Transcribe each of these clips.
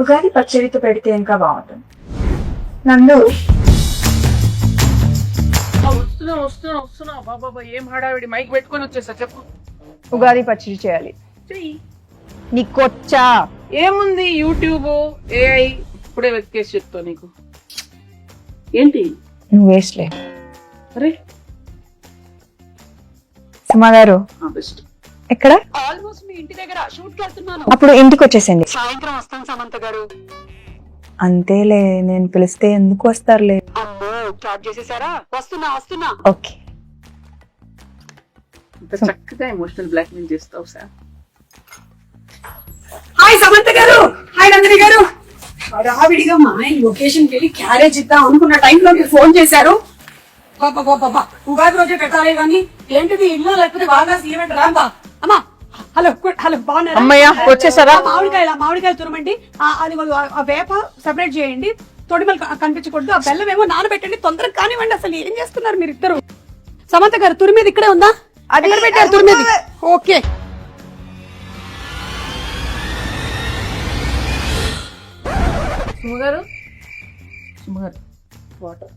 ఉగాది పచ్చడితో పెడితే ఇంకా బాగుంటుంది. నందు వస్తున్నా బాబా ఏం హడావిడి, మైక్ పెట్టుకొని వచ్చేసా. చెప్పు. ఉగాది పచ్చడి చేయాలి. నీకొచ్చా? ఏముంది, యూట్యూబ్, ఏఐ ఇప్పుడే వెతికేసి చెప్తా నీకు. ఏంటి నువ్వు వేస్ట్లే. అరే సుమా గారు బెస్ట్. ఎక్కడ? ఆల్మోస్ట్ మీ ఇంటి దగ్గర షూట్ కి వెళ్తున్నాను. అప్పుడు ఇంటికి వచ్చేసింది. సాయంత్రం వస్తాను సమంత గారు. అంతేలే, నేను పిలిస్తే ఎందుకు వస్తారులే. అమ్మో స్టార్ట్ చేసేసారా? వస్తున్నా. ఓకే. ఇంత చక్కగా ఎమోషనల్ బ్లాక్ మెయిల్ చేస్తావు సార్. హాయ్ సమంత గారు, హాయ్ నందిని గారు. రావిడిగా మా ఆయన లొకేషన్ కి వెళ్ళి క్యారేజ్ ఇద్దాం అనుకున్న టైంలో మీరు ఫోన్ చేశారు. బాబా ఉగాది రోజే పెట్టాలి కానీ ఏంటిది ఇల్లు లేకపోతే బాగా సీమెంట్ రాంబా. అమ్మా హలో బాగున్నారా? అమ్మయ్య వచ్చేసారా? మామిడికాయలు తురమండి. అది ఆ వేప సెపరేట్ చేయండి, తొడిమలు కనిపించకూడదు. ఆ బెల్లం ఏమో నానబెట్టండి, తొందరగా కానివ్వండి. అసలు ఏం చేస్తున్నారు మీరు ఇద్దరు? సమంత గారు తురిమేది ఇక్కడే ఉందా? అది పెట్టారు తురిమేది. Okay సుమగారు water.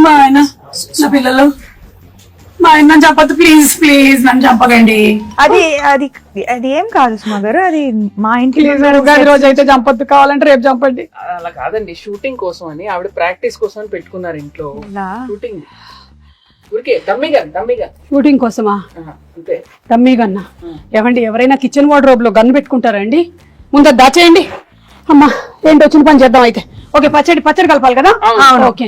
మా ఆయన నా పిల్లలు, మా ఆయన నన్ను చంపద్దు ప్లీజ్ నన్ను చంపకండి. అది అది అది ఏం కాదు సుమా గారు, అది మా ఇంటి ఉగాది రోజు అయితే చంపద్దు, కావాలంటే రేపు చంపండి. అలా కాదండి, షూటింగ్ కోసం అని ఆవిడ ప్రాక్టీస్ కోసం అని పెట్టుకున్నారు ఇంట్లో. షూటింగ్ ఊరికే దమ్మిగా షూటింగ్ కోసమా? అంతే. డమ్మీ గన్నా? ఏమండి ఎవరైనా కిచెన్ వార్డ్రోబ్ లో గన్ పెట్టుకుంటారండి? ముందు దాచేయండి. అమ్మా ఏంటి వచ్చిన పని చేద్దాం అయితే. ఓకే పచ్చడి కలపాలి కదా? ఓకే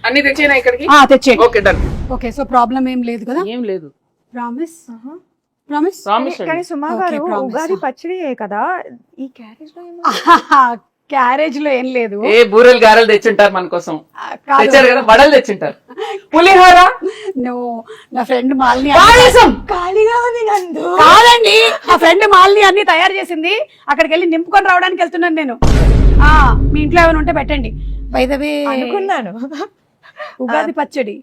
అన్ని తెచ్చేనా ఇక్కడికి? తెచ్చేయండి. Okay done. Okay so problem ఏం లేదు కదా? ఏం లేదు. ప్రామిస్. కానీ సుమా గారు ఉగాది పచ్చడి కదా, ఈ క్యారేజ్ లో క్యారేజ్ లో ఏం లేదు. ఏ బూరెలు గారెలు తెచ్చుంటారు మన కోసం. తెచ్చారు కదా, వడలు తెచ్చుంటారు, పులిహోర. నా ఫ్రెండ్ మాలిని కాదండి, నా ఫ్రెండ్ మాలిని అన్ని తయారు చేసింది. అక్కడికి వెళ్ళి నింపుకొని రావడానికి వెళ్తున్నాను నేను. మీ ఇంట్లో ఏమైనా ఉంటే పెట్టండి. బై ద వే అనుకున్నాను ఉగాది పచ్చడి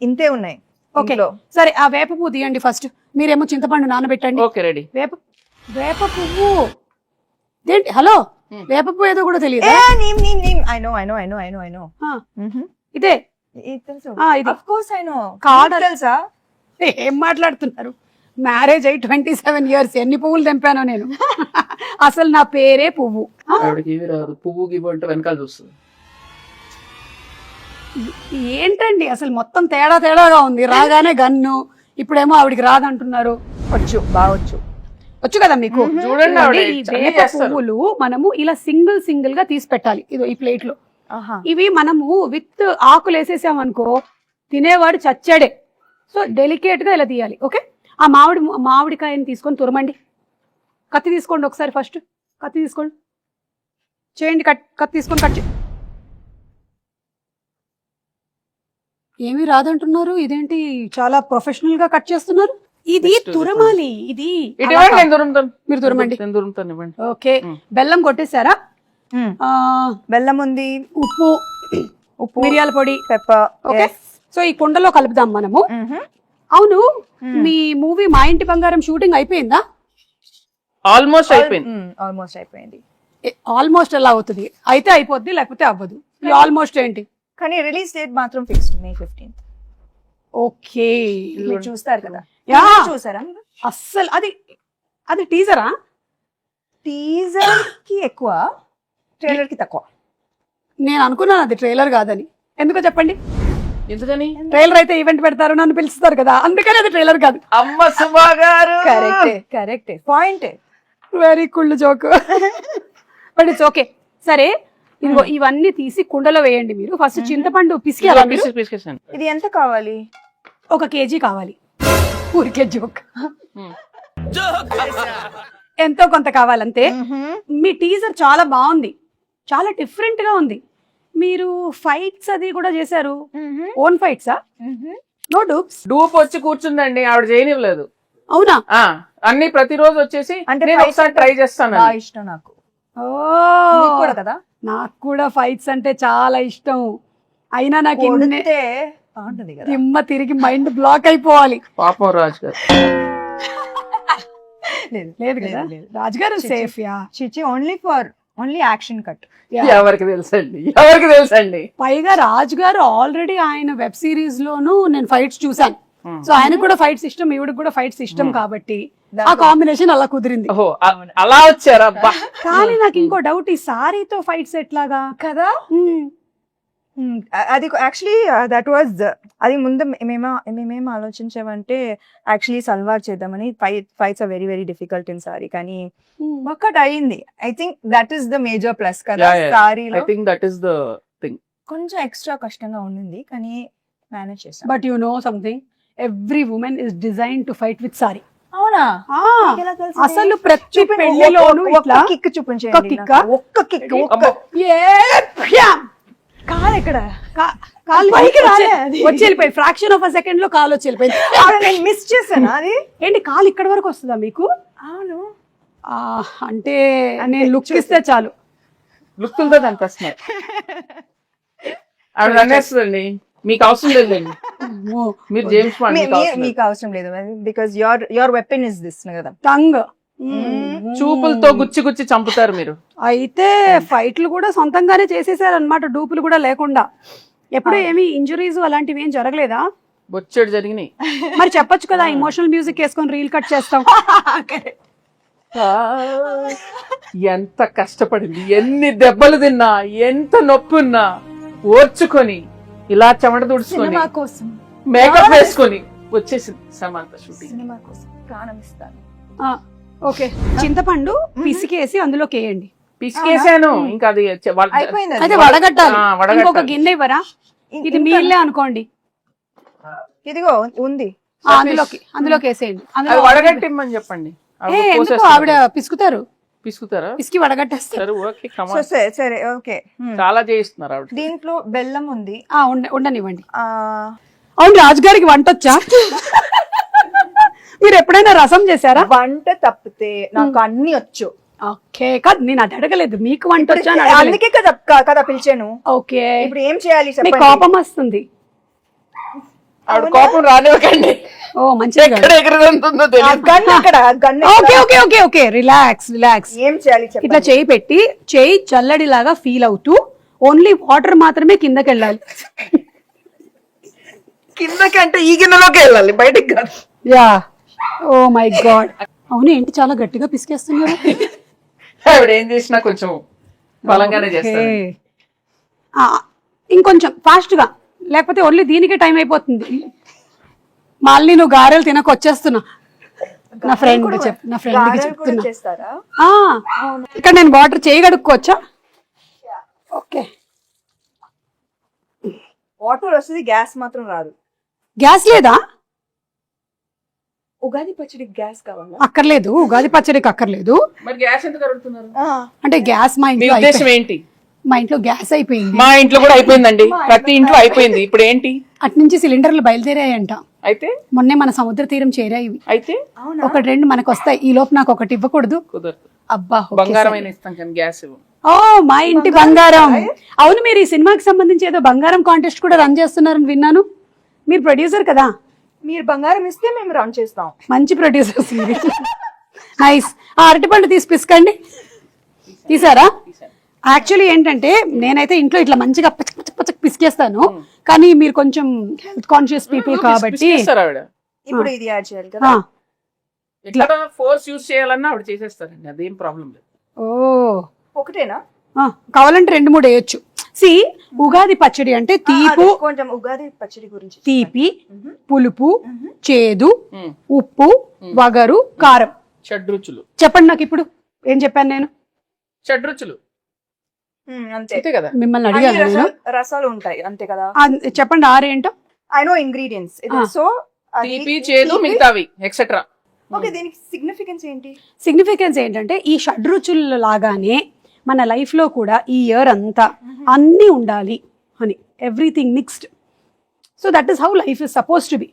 ఇంతే ఉన్నాయి. ఓకే సరే, ఆ వేప పువ్వు తీయండి ఫస్ట్. మీరేమో చింతపండు నానబెట్టండి. Okay ready. వేప పువ్వు ఏంటి? హలో, వేప పువ్వు ఏదో కూడా తెలియదు. ఇదే తెలుసా? ఏం మాట్లాడుతున్నారు? మ్యారేజ్ అయ్యి 27 years. ఎన్ని పువ్వులు తెంపానో నేను. అసలు నా పేరే పువ్వు. పువ్వు గివ్వు అంటే వెనకాల చూస్తుంది. ఏంటండి అసలు మొత్తం తేడాగా ఉంది. రాగానే గన్ను, ఇప్పుడేమో ఆవిడికి రాదంటున్నారు. వచ్చు కదా మీకు. చూడండి, ఈ వేప పువ్వులు మనము ఇలా సింగిల్ గా తీసి పెట్టాలి. ఇదో ఈ ప్లేట్ లో. ఇవి మనము విత్ ఆకులు వేసేసాం అనుకో, తినేవాడు చచ్చాడే. సో డెలికేట్ గా ఇలా తీయాలి. ఓకే, ఆ మామిడికాయని తీసుకొని తురమండి. కత్తి తీసుకోండి ఒకసారి. ఫస్ట్ కత్తి తీసుకోండి, చేయండి. కత్తి తీసుకొని కట్ చేయండి. ఏమీ రాదంటున్నారు, ఇదేంటి చాలా ప్రొఫెషనల్ గా కట్ చేస్తున్నారు? ఇది తురమాలి. ఇది మీరు తురమండి. ఓకే, బెల్లం కొట్టేశారా? బెల్లం ఉంది, ఉప్పు, మిరియాల పొడి, పెప్పర్. ఓకే, సో ఈ కుండలో కలుపుదాం మనము. అవును, మీ మూవీ మా ఇంటి బంగారం షూటింగ్ అయిపోయిందా? ఆల్మోస్ట్ అయిపోయింది. ఆల్మోస్ట్ ఎలా అవుతుంది? అయితే అయిపోద్ది, లేకపోతే అవ్వదు. ఆల్మోస్ట్ ఏంటి? కానీ రిలీజ్ డేట్ మాత్రం ఫిక్స్డ్ May 15th. ఓకే, మీరు చూస్తారు కదా? చూసారా? అస్సలు అది టీజరా? టీజర్ కి ఎక్కువ, ట్రైలర్ కి తక్కువ. నేను అనుకున్నాను అది ట్రైలర్ కాదని. ఎందుకో చెప్పండి. ఎందుకని? ట్రైలర్ అయితే ఈవెంట్ పెడతారు, నన్ను పిలుస్తారు కదా, అందుకని అది ట్రైలర్ కాదు. అమ్మ సుమా గారు, కరెక్టే point. Very cool joke. But it's okay. సరే, ఇదిగో ఇవన్నీ తీసి కుండలో వేయండి. మీరు ఫస్ట్ చింతపండు పిసికి. ఇది ఎంత కావాలి? 1 kg కావాలి. ఊరికే జోక్. ఎంతో కొంత కావాలంతే. మీ టీజర్ చాలా బాగుంది, చాలా డిఫరెంట్ గా ఉంది. మీరు ఫైట్స్ అది కూడా చేశారు. ఓన్ ఫైట్సా? No dupes? డూప్ వచ్చి కూర్చుందండి, ఆవిడ చేయనివ్వలేదు. అవునా? అన్ని ప్రతిరోజు వచ్చేసి అంటే ఒకసారి ట్రై చేస్తాను. ఇష్టం నాకు. కదా, నాకు కూడా ఫైట్స్ అంటే చాలా ఇష్టం. అయినా నాకు దిమ్మ తిరిగి మైండ్ బ్లాక్ అయిపోవాలి. పాపం రాజు గారు. లేదు కదా రాజుగారు సేఫ్ యా చిచి ఓన్లీ యాక్షన్ కట్. ఎవరికి తెలుసండి పైగా రాజుగారు ఆల్రెడీ ఆయన వెబ్ సిరీస్ లోను నేను ఫైట్స్ చూసాను. సో ఆయనకు కూడా ఫైట్స్ ఇష్టం, ఈవిడకి కూడా ఫైట్స్ ఇష్టం కాబట్టి ఆ కాంబినేషన్ అలా కుదిరింది. ఓహో అలా వచ్చారా? కానీ నాకు ఇంకో డౌట్, ఈ సారీతో ఫైట్స్ ఎట్లాగా కదా. అది యాక్చువల్లీ దట్ వాజ్ అది ముందు మేమేం ఆలోచించామంటే యాక్చువల్లీ సల్వార్ చేద్దామని. Fights are very very difficult in sari, కానీ వర్కౌట్ అయ్యింది. I think that is the major plus కదా సారీలో. I think that is the thing. కొంచెం ఎక్స్ట్రా కష్టంగా ఉండింది కానీ మేనేజ్ చేసాం. But you know something, every women is design to fight with sari. అవునా? అసలు ప్రతి పెళ్లిలోనూ ఇట్లా కిక్ చూపించండి. ఒక్క కిక్ కాలు ఎక్కడ కాలు వచ్చి వెళ్ళిపోయి ఫ్రాక్షన్ ఆఫ్ అ సెకండ్ లో కాలు వచ్చి వెళ్ళిపోయింది. నేను మిస్ చేశాను. అది ఏంటి కాలు ఇక్కడ వరకు వస్తుందా మీకు? అవును. అంటే నేను లుక్ ఇస్తే చాలు. లుక్తో కనిపిస్తున్నారు ఆవిడ అనేస్తుందండి. మీకు అవసరం లేదండి, మీరు జేమ్స్ బాండ్. మీకు అవసరం లేదు because your weapon is this కదా, టంగ్. చూపులతో గుచ్చి చంపుతారు మీరు. అయితే ఫైట్లు కూడా సొంతంగానే చేసేసారు అనమాట, డూపులు కూడా లేకుండా. ఎప్పుడు ఏమి ఇంజురీస్ అలాంటివి ఏం జరగలేదా? బొచ్చెడు జరిగినాయి. మరి చెప్పొచ్చు కదా, ఇమోషనల్ మ్యూజిక్ వేసుకొని రీల్ కట్ చేస్తాం. ఎంత కష్టపడింది, ఎన్ని దెబ్బలు తిన్నా, ఎంత నొప్పి ఉన్నా ఓర్చుకొని ఇలా చెమట తుడుచుకొని మేకప్ వేసుకొని వచ్చేసింది సమంత షూటింగ్. సినిమా కోసం ప్రాణం ఇస్తాను. ఓకే, చింతపండు పిసికేసి అందులోకి వేయండి. పిసికేసాను, ఇంకా అది అయితే వడగట్టాలి. ఇంకొక గిన్నె ఇవ్వరా? ఇది మీళ్ళే అనుకోండి. ఇదిగో ఉంది, అందులోకి వేసేయండి. వడగట్టిమ్మని చెప్పండి. ఆవిడ పిసుకుతారా? పిసికి వడగట్టేస్తారు. సరే ఓకే. చాలా చేయిస్తున్నారు ఆవిడ. దీంట్లో బెల్లం ఉంది, ఉండనివ్వండి. అవును, రాజుగారికి వంట వచ్చా? మీరు ఎప్పుడైనా రసం చేశారా? వంట తప్పితే నాకు అన్ని వచ్చు. ఓకే, కాదు నేను అది అడగలేదు, మీకు వంట వచ్చా? అందుకే కదా పిలిచాను. ఓకే, ఇప్పుడు ఏం చేయాలి? కోపం వస్తుంది. ఆవిడ కోపం రానివ్వకండి. ఓ మంచిగా, రిలాక్స్. ఏం చేయాలి? ఇట్లా చేయి పెట్టి చేయి చల్లడిలాగా ఫీల్ అవుతూ ఓన్లీ వాటర్ మాత్రమే కిందకి వెళ్ళాలి. కిందకంటే ఈ గిన్నెలోకి వెళ్ళాలి, బయటకి కాదు. Yeah, oh my god. అవును, ఏంటి చాలా గట్టిగా పిసికేస్తున్నారు? ఆవిడ ఏం చేసినా కొంచెం బలంగానే చేస్తారు. ఇంకొంచెం ఫాస్ట్ గా, లేకపోతే ఓన్లీ దీనికే టైం అయిపోతుంది. మళ్ళీ నువ్వు గారెలు తినక వచ్చేస్తున్నా. నా ఫ్రెండ్ చెప్తున్నా. ఇక్కడ నేను వాటర్ చేయి కడుక్కోవచ్చా? ఓకే, వాటర్ వస్తుంది, గ్యాస్ మాత్రం రాదు. గ్యాస్ లేదా? ఉగాది పచ్చడికి గ్యాస్ కావాలా? అక్కర్లేదు, ఉగాది పచ్చడికి అక్కర్లేదు. మరి గ్యాస్ ఎందుకు అడుగుతున్నారు? అంటే గ్యాస్ మా ఇంట్లో ఉద్దేశం ఏంటి? మా ఇంట్లో గ్యాస్ అయిపోయింది. మా ఇంట్లో కూడా అయిపోయిందండి, ప్రతి ఇంట్లో అయిపోయింది. ఇప్పుడు ఏంటి? అటు నుంచి సిలిండర్లు బయలుదేరాయంట. అయితే మొన్నే మన సముద్ర తీరం చేరాయి. అయితే ఒకటి రెండు మనకు వస్తాయి. ఈ లోపు నాకు ఒకటి ఇవ్వకూడదు? కుదరదు. అబ్బా, బంగారం అయినా ఇస్తాం కానీ గ్యాస్ ఇవ్వం. ఓ మా ఇంటి బంగారం. అవును, మీరు ఈ సినిమాకి సంబంధించి ఏదో బంగారం కాంటెస్ట్ కూడా రన్ చేస్తున్నారని విన్నాను. మీరు ప్రొడ్యూసర్ కదా? మీరు బంగారం ఇస్తే మేము రన్ చేస్తాం. మంచి ప్రొడ్యూసర్స్. నైస్. అరటిపండు తీసి పిసకండి. తీసారా? యాక్చువల్లీ ఏంటంటే నేనైతే ఇంట్లో ఇట్లా మంచిగా పచ్చక్ పిసికేస్తాను, కానీ మీరు కొంచెం హెల్త్ కాన్షియస్ పీపుల్ కాబట్టి ఇప్పుడు ఇది యాడ్ చేయాలి కదా. ఇట్లా ఫోర్స్ యూజ్ చేయాలన్నా ఆవిడ చేసేస్తారండి, అదేం ప్రాబ్లం లేదు. ఓ, ఒకటేనా? కావాలంటే 2-3 వేయొచ్చు. సి ఉగాది పచ్చడి అంటే తీపు, కొంచెం ఉగాది పచ్చడి గురించి తీపి, పులుపు, చేదు, ఉప్పు, వగరు, కారం, షడ్రుచులు. చెప్పండి నాకు ఇప్పుడు ఏం చెప్పాను నేను? షడ్రుచులు అంతే కదా. మిమ్మల్ని అడిగాను. రసాలు ఉంటాయి అంతే కదా. చెప్పండి 6 ఏంటో. I know ingredients. సో తీపి, చేదు, మిగతావి ఎక్సెట్రా. ఓకే, దీనికి సిగ్నిఫికెన్స్ ఏంటి? సిగ్నిఫికెన్స్ ఏంటంటే ఈ షడ్రుచుల లాగానే మన లైఫ్ లో కూడా ఈ ఇయర్ అంతా అన్నీ ఉండాలి అని, everything mixed. So that is how life is suppose to be.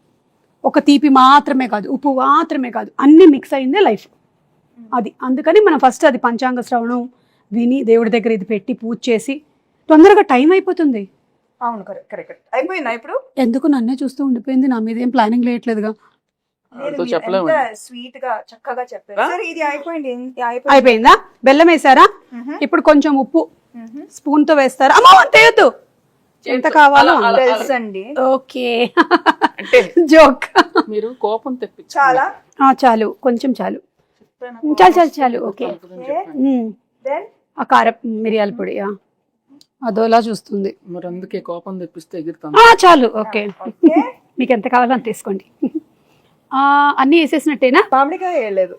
ఒక తీపి మాత్రమే కాదు, ఉప్పు మాత్రమే కాదు, అన్ని మిక్స్ అయిందే లైఫ్. అది అందుకని మనం ఫస్ట్ అది పంచాంగ శ్రవణం విని దేవుడి దగ్గర ఇది పెట్టి పూజ చేసి తొందరగా టైం అయిపోతుంది. అవును, కరెక్ట్. అయిపోయిందా ఇప్పుడు? ఎందుకు నన్నే చూస్తూ ఉండిపోయింది, నా మీద ఏం ప్లానింగ్ లేయట్లేదుగా. వాళ్ళతో చెప్పలేము. స్వీట్ గా చక్కగా చెప్పారు ఆ? సార్. ఇది అయిపోయింది. అయిపోయిందా? బెల్లం వేసారా? ఇప్పుడు కొంచెం ఉప్పు స్పూన్ తో వేస్తారా? అమ్మో అంత వేయొద్దు, ఎంత కావాలో అలా, అలా, అలా. తెలుసండి. ఓకే. అంటే జోక్. మీరు కోపం తెప్పించాలి. చాలా చాలు, కొంచెం చాలు, చాలు చాలు చాలు. ఓకే. దెన్ ఆ కారం మిరియాల పొడి అదోలా చూస్తుంది. మరి అందుకే కోపం తెప్పిస్తే ఎగురుతాను. చాలు. ఓకే, మీకు ఎంత కావాలో అంత తీసుకోండి. అన్ని వేసేసినట్టేనా? మామిడికాయ వేయలేదు.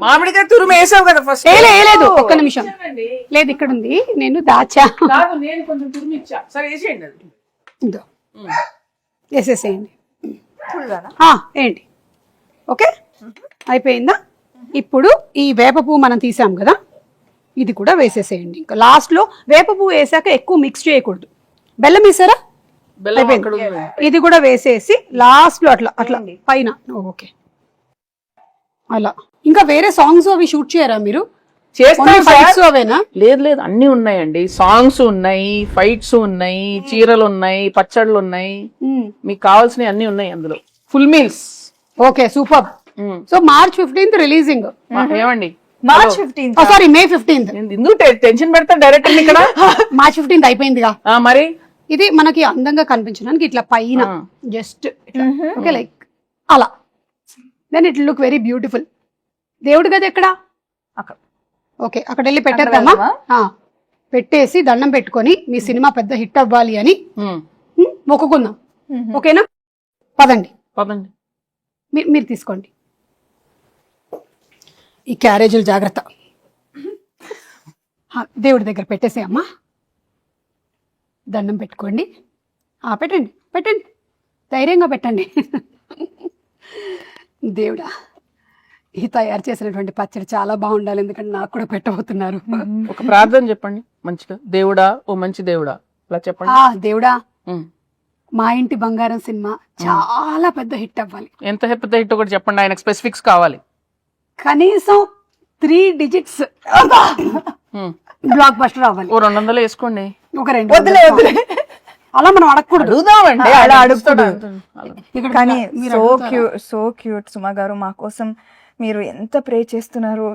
మామిడికాయ తురుము వేసావు కదా ఫస్ట్. లేదు, ఒక్క నిమిషం. లేదు, ఇక్కడ ఉంది, నేను దాచా. నేను కొంచెం తురుము ఇచ్చా. సరే వేసేయండి అది. ఇదో వేసేసేయండి. ఫుల్గానా? ఏంటి? ఓకే, అయిపోయిందా? ఇప్పుడు ఈ వేప పువ్వు మనం తీసాం కదా, ఇది కూడా వేసేసేయండి. ఇంకా లాస్ట్ లో వేప పువ్వు వేసాక ఎక్కువ మిక్స్ చేయకూడదు. బెల్లం వేసారా? బెల్లం అక్కడ ఉంది. ఇది కూడా వేసేసి లాస్ట్ లో అట్లా అట్లా పైన. ఓకే, అలా. ఇంకా వేరే సాంగ్స్ అవి షూట్ చేయరా మీరు? చేస్తాం ఫైట్స్ సార్. అవేనా? లేదు అన్ని ఉన్నాయండి. సాంగ్స్ ఉన్నాయి, ఫైట్స్ ఉన్నాయి, చీరలు ఉన్నాయి, పచ్చళ్ళు ఉన్నాయి, మీకు కావాల్సినవి అన్ని ఉన్నాయి అందులో. Full meals. Okay, super. So March 15th releasing. ఏమండి మార్చ్ 15th. సారీ, మే 15th. ఎందుకు టెన్షన్ పెడతా డైరెక్ట్ ఇక్కడ. మార్చ్ 15th అయిపోయిందిగా. మరి ఇది మనకి అందంగా కనిపించడానికి ఇట్లా పైన జస్ట్ ఓకే, లైక్ అలా. Then it look very beautiful. దేవుడి గది ఎక్కడ? ఓకే, అక్కడ వెళ్ళి పెట్టేద్దామా? పెట్టేసి దండం పెట్టుకొని మీ సినిమా పెద్ద హిట్ అవ్వాలి అని మొక్కుకుందాం. ఓకేనా? పదండి. పదండి. మీరు తీసుకోండి ఈ క్యారేజీలు, జాగ్రత్త. దేవుడి దగ్గర పెట్టేసే అమ్మా, దండం పెట్టుకోండి. పెట్టండి పెట్టండి, ధైర్యంగా పెట్టండి. దేవుడా, ఈ తయారు చేసినటువంటి పచ్చడి చాలా బాగుండాలి, ఎందుకంటే నాకు కూడా పెట్టబోతున్నారు. ఒక ప్రార్థన చెప్పండి మంచిగా. దేవుడా, ఓ మంచి దేవుడా, అలా చెప్పండి. దేవుడా, మా ఇంటి బంగారం సినిమా చాలా పెద్ద హిట్ అవ్వాలి. ఎంత పెద్ద హిట్ ఒకటి చెప్పండి. ఆయనకు స్పెసిఫిక్స్ కావాలి. కనీసం 3 digits బ్లాక్ బస్టర్ అవ్వాలి. ఓ 200 వేసుకోండి. ఒక 200 అలా మనం అడగకూడదు. అడుగుదామండి, అలా అడుగుతాడు. ఇక్కడ కానీ మీరు సో అడుగుతారా? Cute, so cute. సుమా గారు, మా కోసం మీరు ఎంత ప్రే చేస్తున్నారు.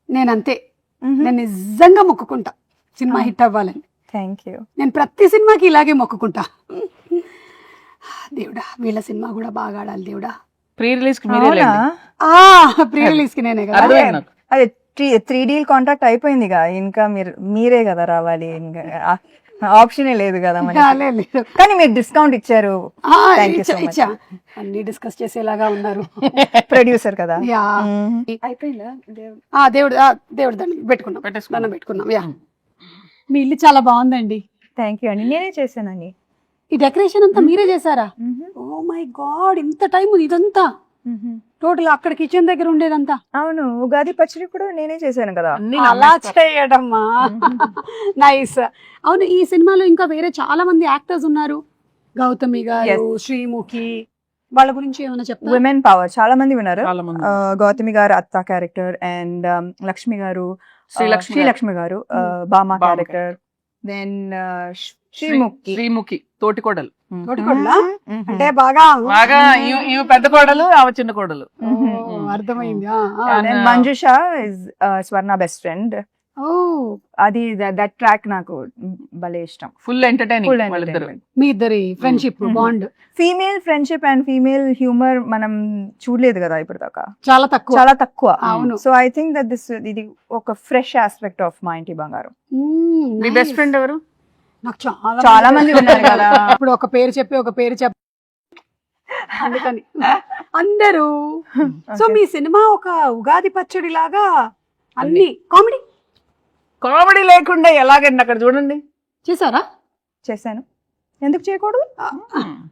నేనంతే, నేను నిజంగా మొక్కుకుంటా సినిమా హిట్ అవ్వాలని. Thank you. నేను ప్రతి సినిమాకి ఇలాగే మొక్కుకుంటా. దేవుడా, వీళ్ళ సినిమా కూడా బాగా ఆడాలి దేవుడా. ప్రీ రిలీజ్ కి మీరే లేండి. ప్రీ రిలీజ్ కి నేనే కదా. అర్థమైంది నాకు. అదే 3D కాంట్రాక్ట్ అయిపోయిందిగా, ఇంకా మీరే కదా రావాలి, ఇంకా ఆప్షనే లేదు కదా మనకి. లేదు. కానీ మీరు డిస్కౌంట్ ఇచ్చారు. Thank you so much. ఇచ్చా. అన్ని డిస్కస్ చేసేలాగా ఉన్నారు. ప్రొడ్యూసర్ కదా. యా. అయిపోయిందా? దేవుడు దాన్ని పెట్టుకున్నాం, పెట్టేసుకున్నాం. దండం పెట్టుకున్నాం. యా, మీ ఇల్లు చాలా బాగుందండి. థ్యాంక్ యూ అండి, నేనే చేశానండి. ఈ డెకరేషన్ అంతా మీరే చేశారా? ఓ మై గాడ్, ఇంత టైం ఇదంతా టోటల్ అక్కడ కిచెన్ దగ్గర ఉండేదంతా. అవును, ఉగాది పచ్చడి కూడా నేనే చేశాను కదా. అన్ని అలా చేయడమ్మా. నైస్. అవును, ఈ సినిమాలో ఇంకా వేరే చాలా మంది యాక్టర్స్ ఉన్నారు. గౌతమి గారు, శ్రీముఖి, వాళ్ళ గురించి ఏమైనా చెప్తారా? విమెన్ పవర్ చాలా మంది విన్నారు. చాలా మంది. గౌతమి గారు అత్త క్యారెక్టర్, అండ్ లక్ష్మి గారు, శ్రీలక్ష్మి గారు బామా క్యారెక్టర్, దెన్ శ్రీముఖి తోటికోడలు. తోటికోడలా? అంటే బాగా బాగా ఈమె పెద్ద కోడలు, ఆమె చిన్న కోడలు. అర్థమైంది. Manjusha is Swarna best friend. అది దట్ ట్రాక్ నాకు భలే ఇష్టం. ఫుల్ ఎంటర్టైనింగ్ వాళ్ళిద్దరు. మీ ఇద్దరి friendship bond. Female friendship and female humour మనం చూడలేదు కదా ఇప్పుడు దాకా, చాలా తక్కువ. అవును. సో ఐ థింక్ దట్ ఇది ఒక ఫ్రెష్ ఆస్పెక్ట్ ఆఫ్ మా ఇంటి బంగారం. మీ బెస్ట్ ఫ్రెండ్ ఎవరు? నాకు చాలా మంది ఉన్నారు కదా. ఇప్పుడు ఒక పేరు చెప్పి అందుకని అందరూ. సో మీ సినిమా ఒక ఉగాది పచ్చడి లాగా అన్ని కామెడీ లేకుండా ఎలాగండి అక్కడ చూడండి. చేశారా? చేశాను, ఎందుకు చేయకూడదు?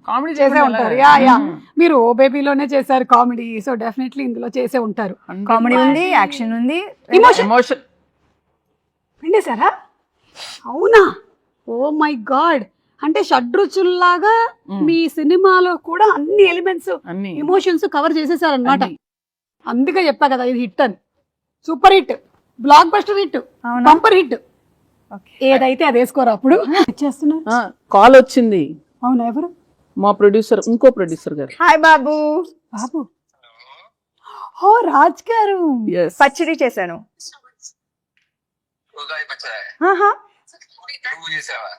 కామెడీ చేసే ఉంటారు. యా, మీరు ఓ బేబీలోనే చేశారు కామెడీ, సో డెఫినెట్లీ ఇందులో చేసే ఉంటారు. కామెడీ ఉంది, యాక్షన్ ఉంది, ఎమోషన్ పిండేశారా? అవునా? ఓ మై గాడ్, అంటే షడ్రుచుల్లాగా మీ సినిమాలో కూడా అన్ని ఎలిమెంట్స్, ఎమోషన్స్ కవర్ చేసేసారనమాట. అందుకే చెప్పా కదా ఇది హిట్ అని. Super hit, block buster hit, bumper hit. ఏదైతే అది వేసుకోరా అప్పుడు. కాల్ వచ్చింది. అవునా? ఎవరు? మా ప్రొడ్యూసర్, ఇంకో ప్రొడ్యూసర్ గారు. హాయ్ బాబు. బాబు ఓ రాజ్ గారు Yes. పచ్చడి చేశాను. ఉగాది పచ్చడి ఆహా. నువ్వు చేసావా?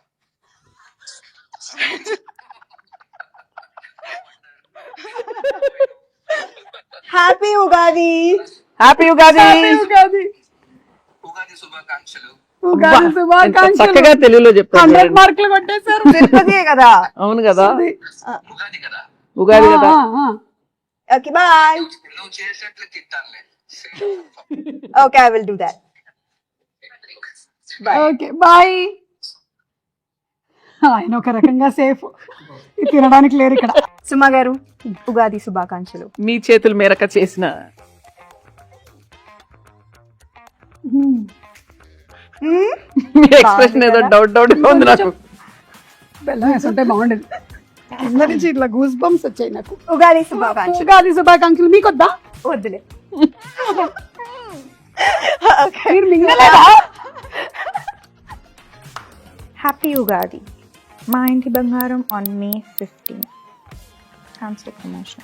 హ్యాపీ ఉగాది. హ్యాపీ ఉగాది. ఉగాది ఉగాది శుభాకాంక్షలు. ఉగాది ఎంత శుభాకాంక్షలు. చక్కగా తెలుగులో చెప్తారు 100 మార్కులు కొట్టేశారు. తిరుపతియే కదా. అవును కదా, ఉగాది కదా, ఉగాది కదా. Okay bye. నువ్వు చేసేట్లు తిట్టానులే. Okay I will do that. Okay bye. ఆయన ఒక రకంగా సేఫ్, తినడానికి లేరు ఇక్కడ. సుమా గారు ఉగాది శుభాకాంక్షలు. మీ చేతుల మేరక చేసిన మీ ఎక్స్ప్రెషన్ ఏదో డౌట్ ఉంది నాకు. బెల్లం వేసుంటే బాగుండేది. కింద నుంచి ఇట్లా గూస్ బంప్స్ వచ్చాయి నాకు. ఉగాది శుభాకాంక్షలు. ఉగాది శుభాకాంక్షలు. మీకొద్దా? వద్దులే. మీరు మింగలేదా? హ్యాపీ ఉగాది. మా ఇంటి బంగారం ఆన్ May 15. Cancel promotion.